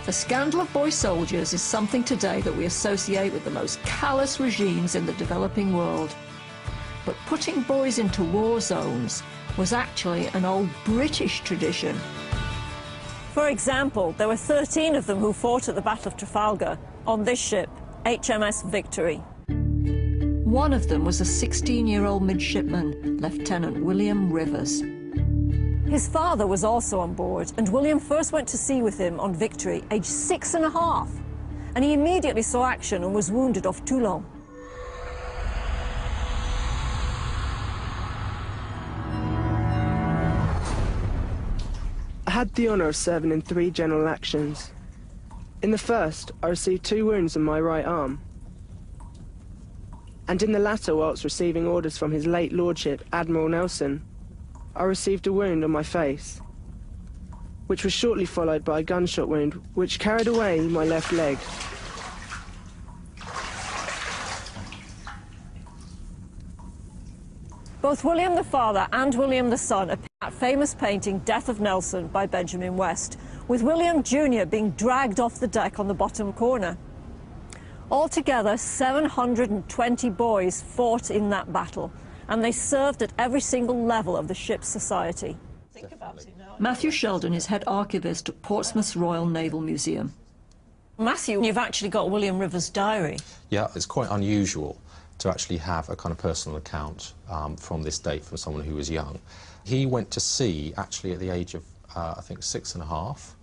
The scandal of boy soldiers is something today that we associate with the most callous regimes in the developing world. But putting boys into war zones was actually an old British tradition. For example, there were 13 of them who fought at the Battle of Trafalgar on this ship, HMS Victory. One of them was a 16-year-old midshipman, Lieutenant William Rivers. His father was also on board, and William first went to sea with him on Victory, aged 6½, and he immediately saw action and was wounded off Toulon. I had the honour of serving in 3 general actions. In the first, I received 2 wounds in my right arm. And in the latter, whilst receiving orders from his late lordship, Admiral Nelson, I received a wound on my face, which was shortly followed by a gunshot wound, which carried away my left leg. Both William the father and William the son appear in that famous painting Death of Nelson by Benjamin West, with William Jr. being dragged off the deck on the bottom corner. Altogether, 720 boys fought in that battle, and they served at every single level of the ship's society. Think about it now. Matthew Sheldon is head archivist at Portsmouth's Royal Naval Museum. Matthew, you've actually got William Rivers' diary. Yeah, it's quite unusual to actually have a kind of personal account from this date from someone who was young. He went to sea actually at the age of, I think, 6½,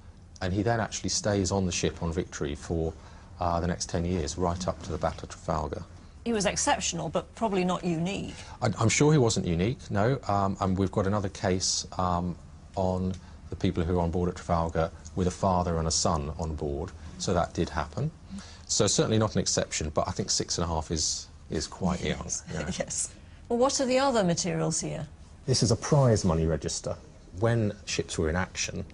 and he then actually stays on the ship on Victory for the next 10 years, right up to the Battle of Trafalgar. He was exceptional, but probably not unique. I'm sure he wasn't unique, no, and we've got another case on the people who were on board at Trafalgar with a father and a son on board, so that did happen. So certainly not an exception, but I think 6½ is quite young. Yeah. Yes. Well, what are the other materials here? This is a prize money register. When ships were in action,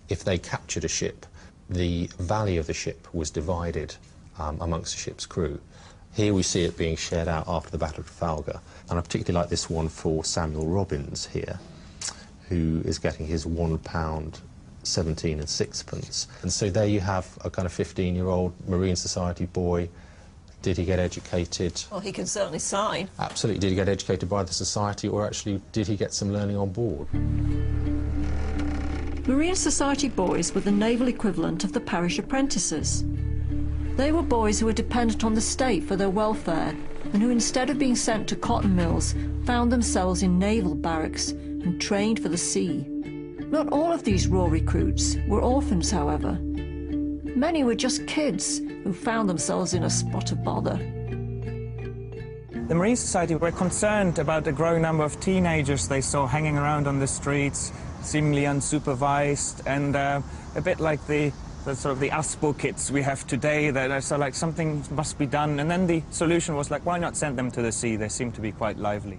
if they captured a ship, the value of the ship was divided amongst the ship's crew. Here we see it being shared out after the Battle of Trafalgar, and I particularly like this one for Samuel Robbins here, who is getting his £1.17 6. And so there you have a kind of 15-year-old Marine Society boy. Did he get educated? Well, he can certainly sign. Absolutely. Did he get educated by the Society, or actually did he get some learning on board? Marine Society boys were the naval equivalent of the parish apprentices. They were boys who were dependent on the state for their welfare, and who, instead of being sent to cotton mills, found themselves in naval barracks and trained for the sea. Not all of these raw recruits were orphans, however. Many were just kids who found themselves in a spot of bother. The Marine Society were concerned about the growing number of teenagers they saw hanging around on the streets, seemingly unsupervised, and a bit like the sort of the USPO kids we have today, that are so like something must be done. And then the solution was like, why not send them to the sea? They seem to be quite lively.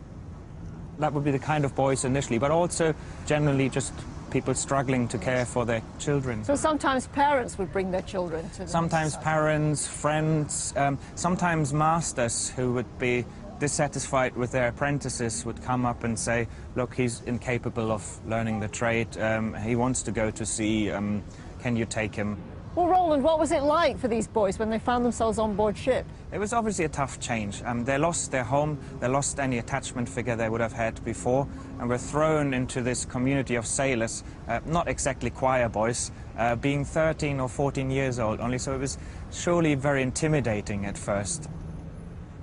That would be the kind of boys initially, but also generally just people struggling to care for their children. So sometimes parents would bring their children to the Sometimes parents, friends, sometimes masters who would be dissatisfied with their apprentices would come up and say, look, he's incapable of learning the trade, he wants to go to sea, can you take him? Well, Roland, what was it like for these boys when they found themselves on board ship? It was obviously a tough change. They lost their home, they lost any attachment figure they would have had before, and were thrown into this community of sailors, not exactly choir boys, being 13 or 14 years old only, so it was surely very intimidating at first.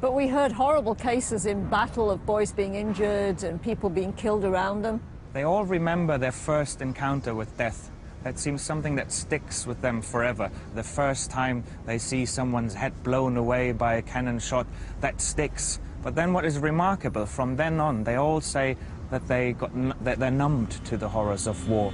But we heard horrible cases in battle of boys being injured and people being killed around them. They all remember their first encounter with death. That seems something that sticks with them forever. The first time they see someone's head blown away by a cannon shot, that sticks. But then what is remarkable, from then on, they all say that they're numbed to the horrors of war.